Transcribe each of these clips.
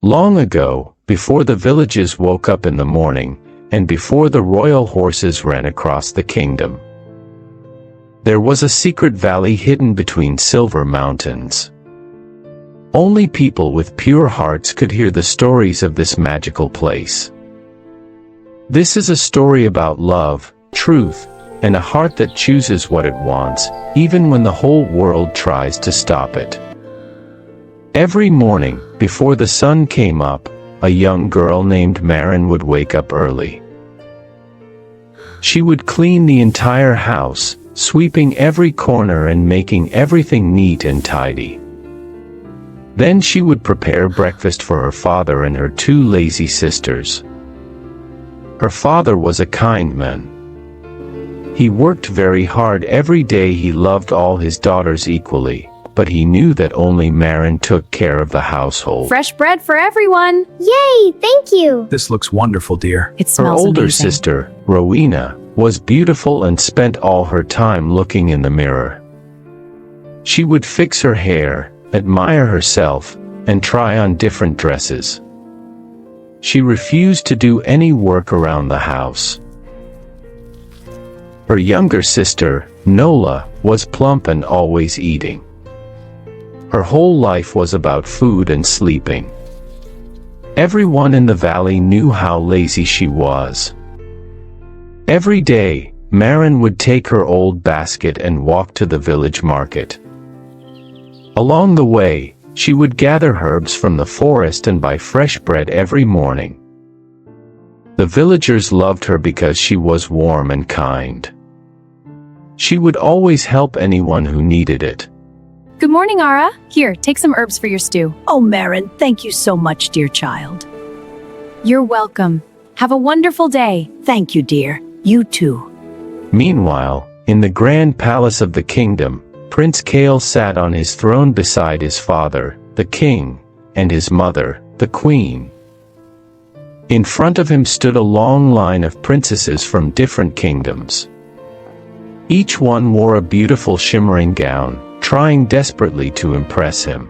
Long ago, before the villages woke up in the morning, and before the royal horses ran across the kingdom, there was a secret valley hidden between silver mountains. Only people with pure hearts could hear the stories of this magical place. This is a story about love, truth, and a heart that chooses what it wants, even when the whole world tries to stop it. Every morning, before the sun came up, a young girl named Marin would wake up early. She would clean the entire house, sweeping every corner and making everything neat and tidy. Then she would prepare breakfast for her father and her two lazy sisters. Her father was a kind man. He worked very hard every day. He loved all his daughters equally, but he knew that only Marin took care of the household. Fresh bread for everyone! Yay, thank you! This looks wonderful, dear. It Her smells older amazing. sister, Rowena, was beautiful and spent all her time looking in the mirror. She would fix her hair, admire herself, and try on different dresses. She refused to do any work around the house. Her younger sister, Nola, was plump and always eating. Her whole life was about food and sleeping. Everyone in the valley knew how lazy she was. Every day, Marin would take her old basket and walk to the village market. Along the way, she would gather herbs from the forest and buy fresh bread every morning. The villagers loved her because she was warm and kind. She would always help anyone who needed it. Good morning, Ara. Here, take some herbs for your stew. Oh, Marin, thank you so much, dear child. You're welcome. Have a wonderful day. Thank you, dear. You too. Meanwhile, in the grand palace of the kingdom, Prince Kale sat on his throne beside his father, the king, and his mother, the queen. In front of him stood a long line of princesses from different kingdoms. Each one wore a beautiful shimmering gown, trying desperately to impress him.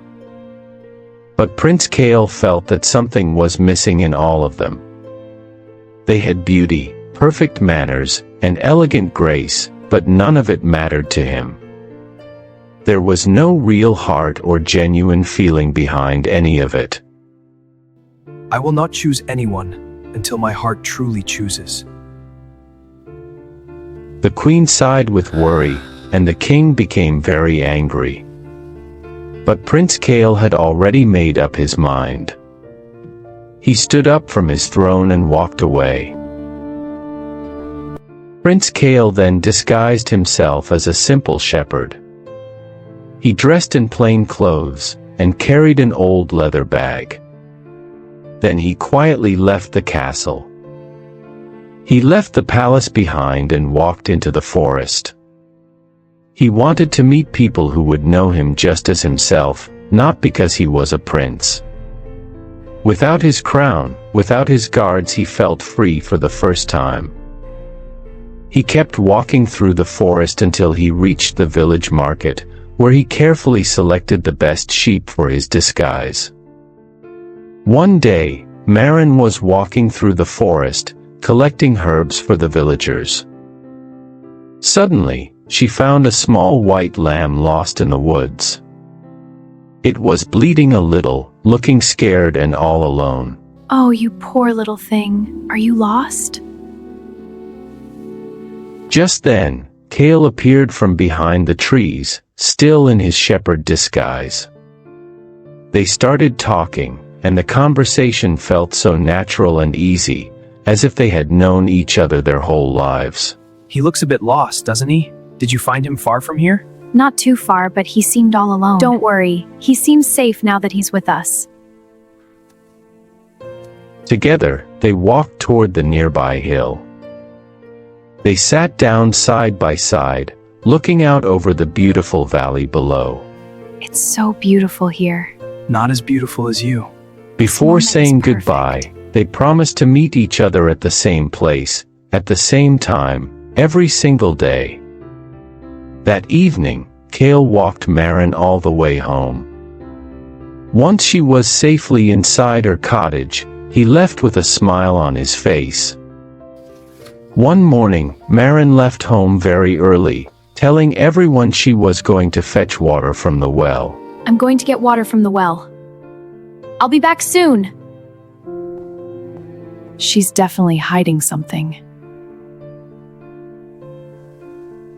But Prince Kale felt that something was missing in all of them. They had beauty, perfect manners, and elegant grace, but none of it mattered to him. There was no real heart or genuine feeling behind any of it. I will not choose anyone until my heart truly chooses. The queen sighed with worry, and the king became very angry. But Prince Kale had already made up his mind. He stood up from his throne and walked away. Prince Kale then disguised himself as a simple shepherd. He dressed in plain clothes, and carried an old leather bag. Then he quietly left the castle. He left the palace behind and walked into the forest. He wanted to meet people who would know him just as himself, not because he was a prince. Without his crown, without his guards, he felt free for the first time. He kept walking through the forest until he reached the village market, where he carefully selected the best sheep for his disguise. One day, Marin was walking through the forest, collecting herbs for the villagers. Suddenly, she found a small white lamb lost in the woods. It was bleeding a little, looking scared and all alone. Oh, you poor little thing. Are you lost? Just then, Kale appeared from behind the trees, still in his shepherd disguise. They started talking, and the conversation felt so natural and easy, as if they had known each other their whole lives. He looks a bit lost, doesn't he? Did you find him far from here? Not too far, but he seemed all alone. Don't worry. He seems safe now that he's with us. Together, they walked toward the nearby hill. They sat down side by side, looking out over the beautiful valley below. It's so beautiful here. Not as beautiful as you. Before Moment is saying perfect. goodbye, they promised to meet each other at the same place, at the same time, every single day. That evening, Kale walked Marin all the way home. Once she was safely inside her cottage, he left with a smile on his face. One morning, Marin left home very early, telling everyone she was going to fetch water from the well. I'm going to get water from the well. I'll be back soon. She's definitely hiding something.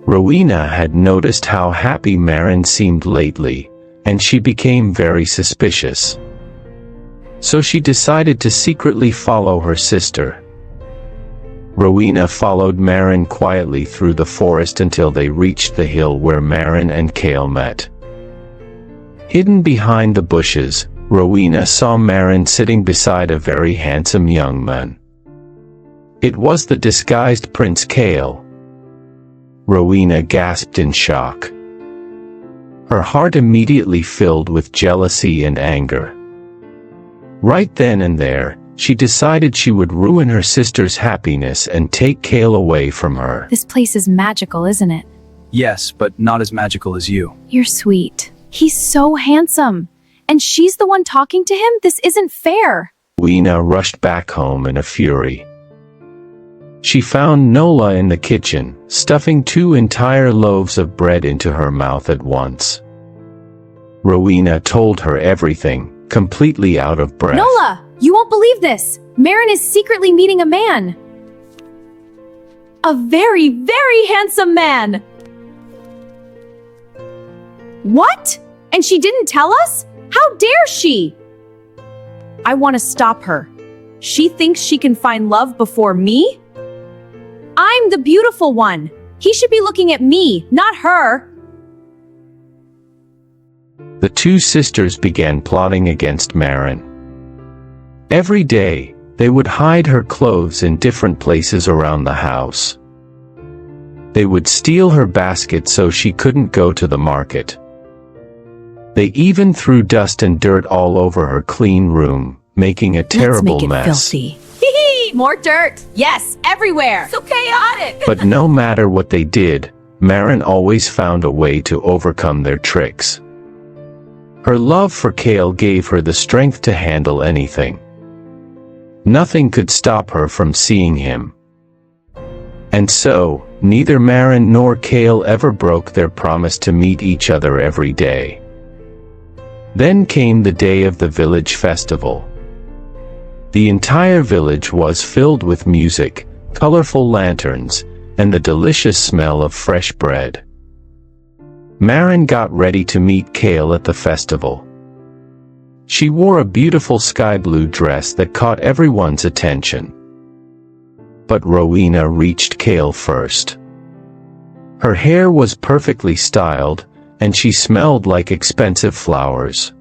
Rowena had noticed how happy Marin seemed lately, and she became very suspicious. So she decided to secretly follow her sister. Rowena followed Marin quietly through the forest until they reached the hill where Marin and Kale met. Hidden behind the bushes, Rowena saw Marin sitting beside a very handsome young man. It was the disguised Prince Kale. Rowena gasped in shock. Her heart immediately filled with jealousy and anger. Right then and there, she decided she would ruin her sister's happiness and take Kale away from her. This place is magical, isn't it? Yes, but not as magical as you. You're sweet. He's so handsome. And she's the one talking to him? This isn't fair. Rowena rushed back home in a fury. She found Nola in the kitchen, stuffing 2 entire loaves of bread into her mouth at once. Rowena told her everything, completely out of breath. Nola, you won't believe this. Marin is secretly meeting a man. A very, very handsome man. What? And she didn't tell us? How dare she? I want to stop her. She thinks she can find love before me? I'm the beautiful one. He should be looking at me, not her. The 2 sisters began plotting against Marin. Every day, they would hide her clothes in different places around the house. They would steal her basket so she couldn't go to the market. They even threw dust and dirt all over her clean room, making a terrible Let's make it mess. filthy. More dirt. Yes, everywhere. So chaotic. But no matter what they did, Marin always found a way to overcome their tricks. Her love for Kale gave her the strength to handle anything. Nothing could stop her from seeing him. And so, neither Marin nor Kale ever broke their promise to meet each other every day. Then came the day of the village festival. The entire village was filled with music, colorful lanterns, and the delicious smell of fresh bread. Marin got ready to meet Kale at the festival. She wore a beautiful sky blue dress that caught everyone's attention. But Rowena reached Kale first. Her hair was perfectly styled, and she smelled like expensive flowers.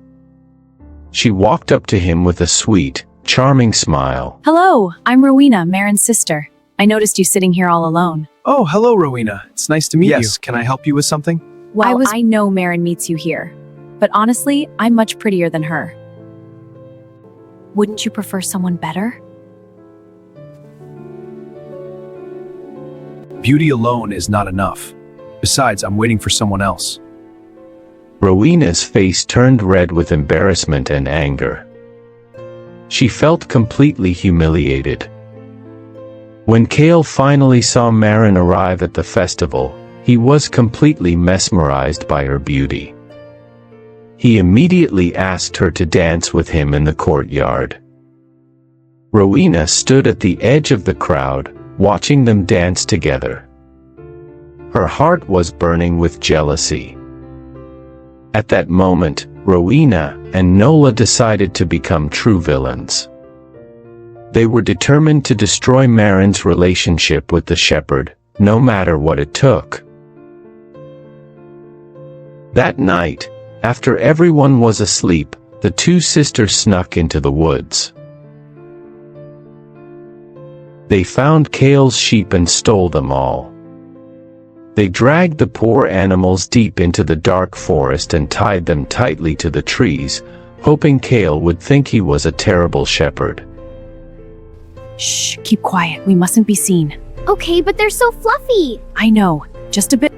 She walked up to him with a sweet, charming smile. Hello, I'm Rowena, Marin's sister. I noticed you sitting here all alone. Oh, hello, Rowena. It's nice to meet you. Yes, Can I help you with something? Well, I know Marin meets you here, but honestly, I'm much prettier than her. Wouldn't you prefer someone better? Beauty alone is not enough. Besides, I'm waiting for someone else. Rowena's face turned red with embarrassment and anger. She felt completely humiliated. When Kale finally saw Marin arrive at the festival, he was completely mesmerized by her beauty. He immediately asked her to dance with him in the courtyard. Rowena stood at the edge of the crowd, watching them dance together. Her heart was burning with jealousy. At that moment, Rowena and Nola decided to become true villains. They were determined to destroy Marin's relationship with the shepherd, no matter what it took. That night, after everyone was asleep, the 2 sisters snuck into the woods. They found Kale's sheep and stole them all. They dragged the poor animals deep into the dark forest and tied them tightly to the trees, hoping Kale would think he was a terrible shepherd. Shh, keep quiet. We mustn't be seen. Okay, but they're so fluffy. I know. Just a bit.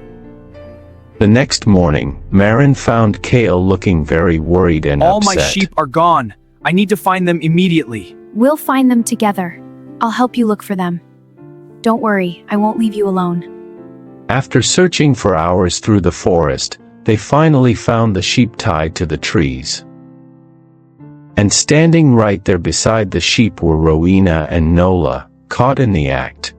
The next morning, Marin found Kale looking very worried and All upset. my sheep are gone. I need to find them immediately. We'll find them together. I'll help you look for them. Don't worry, I won't leave you alone. After searching for hours through the forest, they finally found the sheep tied to the trees. And standing right there beside the sheep were Rowena and Nola, caught in the act.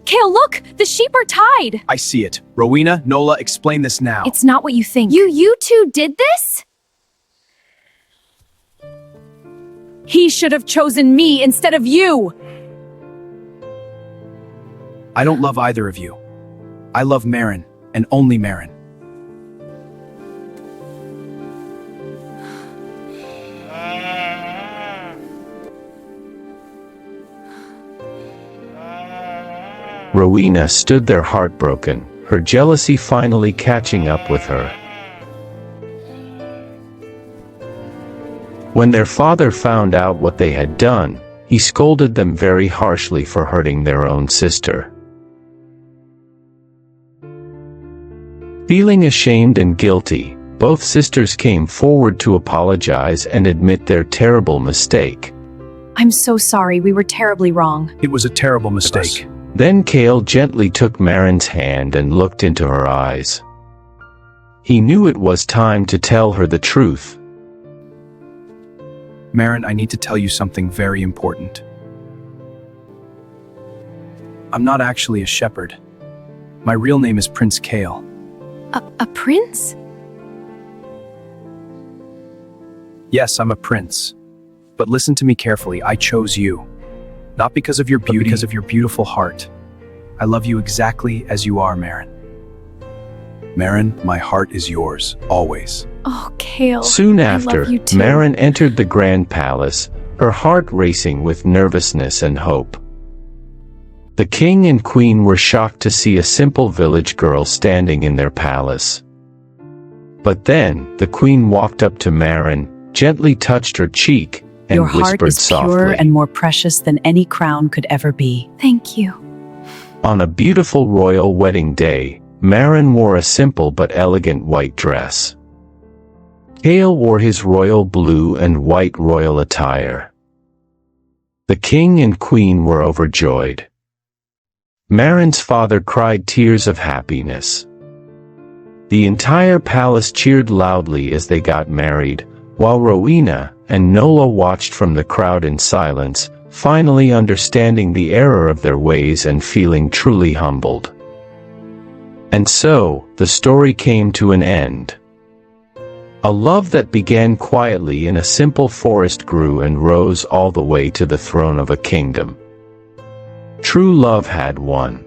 Kale, look! The sheep are tied! I see it. Rowena, Nola, explain this now. It's not what you think. You two did this? He should have chosen me instead of you! I don't love either of you. I love Marin, and only Marin. Rowena stood there heartbroken, her jealousy finally catching up with her. When their father found out what they had done, he scolded them very harshly for hurting their own sister. Feeling ashamed and guilty, both sisters came forward to apologize and admit their terrible mistake. I'm so sorry, we were terribly wrong. It was a terrible mistake. Then Kale gently took Marin's hand and looked into her eyes. He knew it was time to tell her the truth. Marin, I need to tell you something very important. I'm not actually a shepherd. My real name is Prince Kale. A prince? Yes, I'm a prince. But listen to me carefully, I chose you. Not because of your beauty, but because of your beautiful heart. I love you exactly as you are, Marin. Marin, my heart is yours, always. Oh, Kale. Soon I after, love you too. Marin entered the grand palace, her heart racing with nervousness and hope. The king and queen were shocked to see a simple village girl standing in their palace. But then, the queen walked up to Marin, gently touched her cheek, and Your heart whispered is softly. pure and more precious than any crown could ever be. Thank you. On a beautiful royal wedding day, Marin wore a simple but elegant white dress. Kale wore his royal blue and white royal attire. The king and queen were overjoyed. Marin's father cried tears of happiness. The entire palace cheered loudly as they got married, while Rowena and Nola watched from the crowd in silence, finally understanding the error of their ways and feeling truly humbled. And so, the story came to an end. A love that began quietly in a simple forest grew and rose all the way to the throne of a kingdom. True love had won.